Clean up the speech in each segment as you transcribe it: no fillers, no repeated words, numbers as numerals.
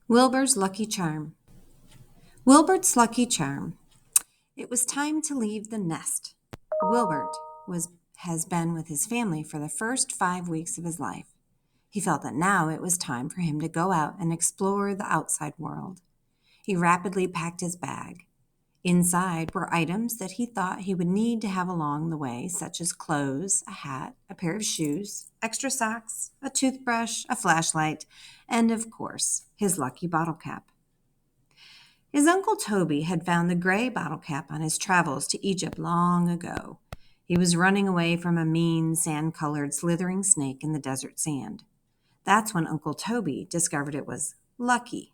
Wilbur's lucky charm. Wilbert's lucky charm. It was time to leave the nest. Wilbert has been with his family for the first 5 weeks of his life. He felt that now it was time for him to go out and explore the outside world. He rapidly packed his bag. Inside were items that he thought he would need to have along the way, such as clothes, a hat, a pair of shoes, extra socks, a toothbrush, a flashlight, and, of course, his lucky bottle cap. His Uncle Toby had found the gray bottle cap on his travels to Egypt long ago. He was running away from a mean, sand-colored, slithering snake in the desert sand. That's when Uncle Toby discovered it was lucky.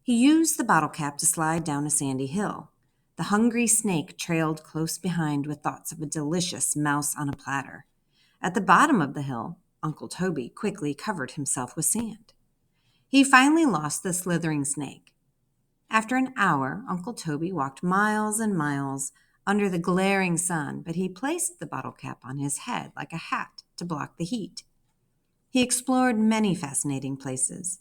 He used the bottle cap to slide down a sandy hill. The hungry snake trailed close behind with thoughts of a delicious mouse on a platter. At the bottom of the hill, Uncle Toby quickly covered himself with sand. He finally lost the slithering snake. After an hour, Uncle Toby walked miles and miles under the glaring sun, but he placed the bottle cap on his head like a hat to block the heat. He explored many fascinating places.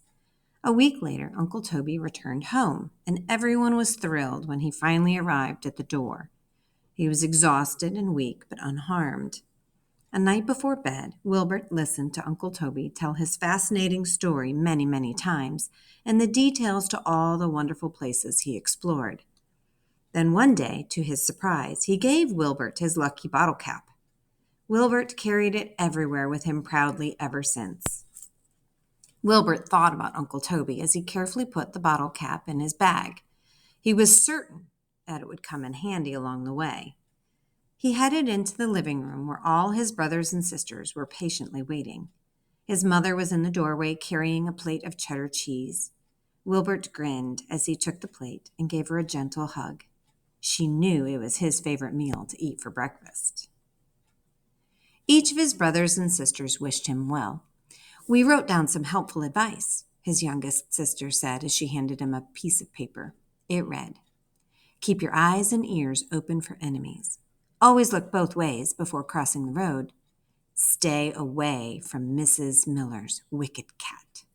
A week later, Uncle Toby returned home, and everyone was thrilled when he finally arrived at the door. He was exhausted and weak, but unharmed. A night before bed, Wilbert listened to Uncle Toby tell his fascinating story many, many times, and the details to all the wonderful places he explored. Then one day, to his surprise, he gave Wilbert his lucky bottle cap. Wilbert carried it everywhere with him proudly ever since. Wilbert thought about Uncle Toby as he carefully put the bottle cap in his bag. He was certain that it would come in handy along the way. He headed into the living room where all his brothers and sisters were patiently waiting. His mother was in the doorway carrying a plate of cheddar cheese. Wilbert grinned as he took the plate and gave her a gentle hug. She knew it was his favorite meal to eat for breakfast. Each of his brothers and sisters wished him well. "We wrote down some helpful advice," his youngest sister said as she handed him a piece of paper. It read, "Keep your eyes and ears open for enemies. Always look both ways before crossing the road. Stay away from Mrs. Miller's wicked cat."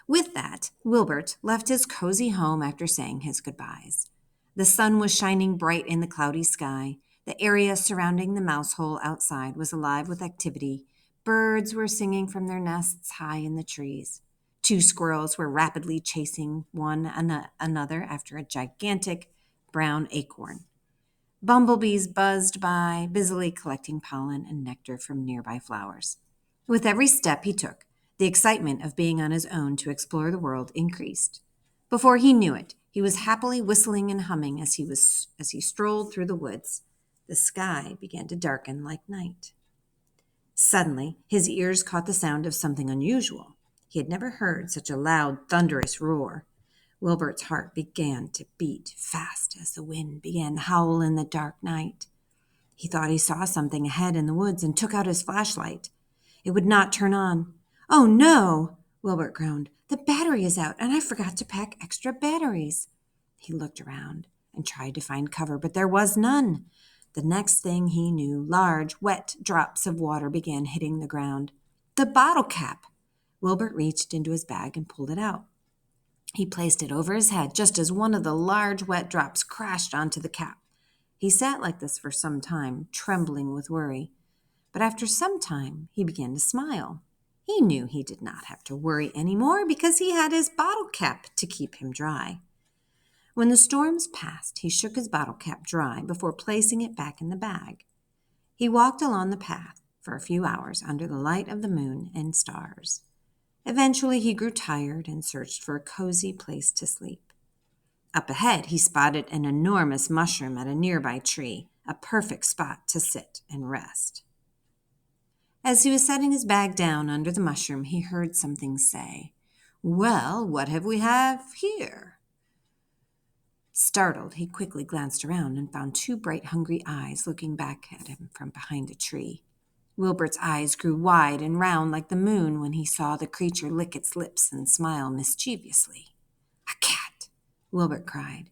With that, Wilbert left his cozy home after saying his goodbyes. The sun was shining bright in the cloudy sky. The area surrounding the mouse hole outside was alive with activity. Birds were singing from their nests high in the trees. 2 squirrels were rapidly chasing one another after a gigantic brown acorn. Bumblebees buzzed by, busily collecting pollen and nectar from nearby flowers. With every step he took, the excitement of being on his own to explore the world increased. Before he knew it, he was happily whistling and humming as he strolled through the woods. The sky began to darken like night. Suddenly, his ears caught the sound of something unusual. He had never heard such a loud, thunderous roar. Wilbert's heart began to beat fast as the wind began to howl in the dark night. He thought he saw something ahead in the woods and took out his flashlight. It would not turn on. "Oh, no!" Wilbert groaned. "The battery is out, and I forgot to pack extra batteries." He looked around and tried to find cover, but there was none. The next thing he knew, large, wet drops of water began hitting the ground. The bottle cap! Wilbert reached into his bag and pulled it out. He placed it over his head just as one of the large wet drops crashed onto the cap. He sat like this for some time, trembling with worry. But after some time, he began to smile. He knew he did not have to worry anymore because he had his bottle cap to keep him dry. When the storms passed, he shook his bottle cap dry before placing it back in the bag. He walked along the path for a few hours under the light of the moon and stars. Eventually, he grew tired and searched for a cozy place to sleep. Up ahead, he spotted an enormous mushroom at a nearby tree, a perfect spot to sit and rest. As he was setting his bag down under the mushroom, he heard something say, "Well, what have we here?" Startled, he quickly glanced around and found 2 bright, hungry eyes looking back at him from behind a tree. Wilbert's eyes grew wide and round like the moon when he saw the creature lick its lips and smile mischievously. "A cat!" Wilbert cried.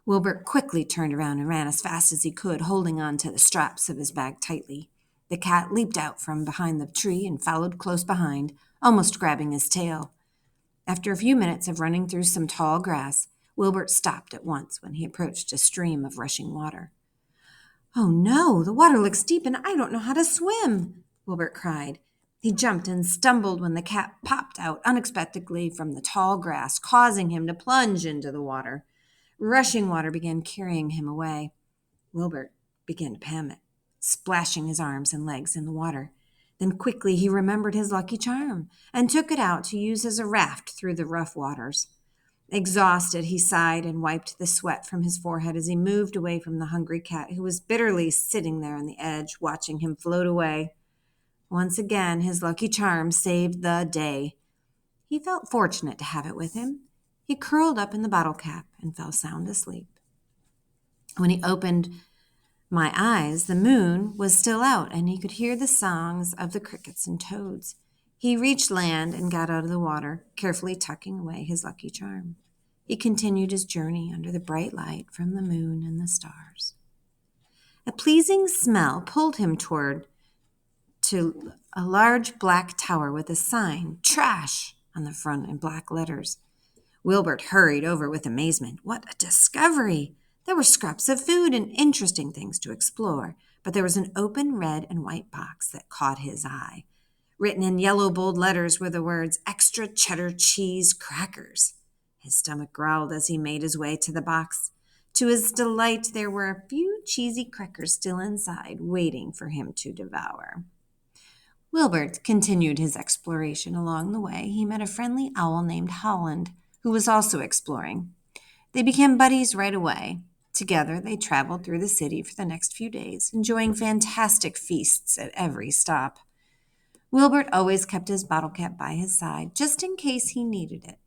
Wilbert quickly turned around and ran as fast as he could, holding on to the straps of his bag tightly. The cat leaped out from behind the tree and followed close behind, almost grabbing his tail. After a few minutes of running through some tall grass, Wilbert stopped at once when he approached a stream of rushing water. "Oh no, the water looks deep and I don't know how to swim," Wilbert cried. He jumped and stumbled when the cat popped out unexpectedly from the tall grass, causing him to plunge into the water. Rushing water began carrying him away. Wilbert began to panic, splashing his arms and legs in the water. Then quickly he remembered his lucky charm and took it out to use as a raft through the rough waters. Exhausted, he sighed and wiped the sweat from his forehead as he moved away from the hungry cat, who was bitterly sitting there on the edge, watching him float away. Once again, his lucky charm saved the day. He felt fortunate to have it with him. He curled up in the bottle cap and fell sound asleep. When he opened my eyes, the moon was still out, and he could hear the songs of the crickets and toads. He reached land and got out of the water, carefully tucking away his lucky charm. He continued his journey under the bright light from the moon and the stars. A pleasing smell pulled him toward to a large black tower with a sign, "Trash," on the front in black letters. Wilbert hurried over with amazement. What a discovery! There were scraps of food and interesting things to explore, but there was an open red and white box that caught his eye. Written in yellow bold letters were the words, "Extra cheddar cheese crackers." His stomach growled as he made his way to the box. To his delight, there were a few cheesy crackers still inside, waiting for him to devour. Wilbert continued his exploration. Along the way, he met a friendly owl named Holland, who was also exploring. They became buddies right away. Together, they traveled through the city for the next few days, enjoying fantastic feasts at every stop. Wilbert always kept his bottle cap by his side, just in case he needed it.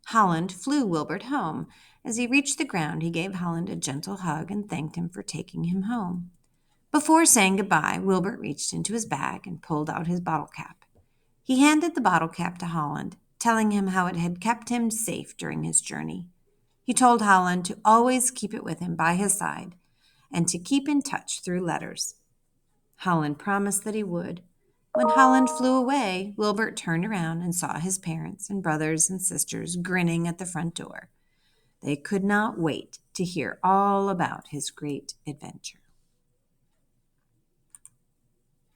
Holland flew Wilbert home. As he reached the ground, he gave Holland a gentle hug and thanked him for taking him home. Before saying goodbye, Wilbert reached into his bag and pulled out his bottle cap. He handed the bottle cap to Holland, telling him how it had kept him safe during his journey. He told Holland to always keep it with him by his side and to keep in touch through letters. Holland promised that he would. When Holland flew away, Wilbert turned around and saw his parents and brothers and sisters grinning at the front door. They could not wait to hear all about his great adventure.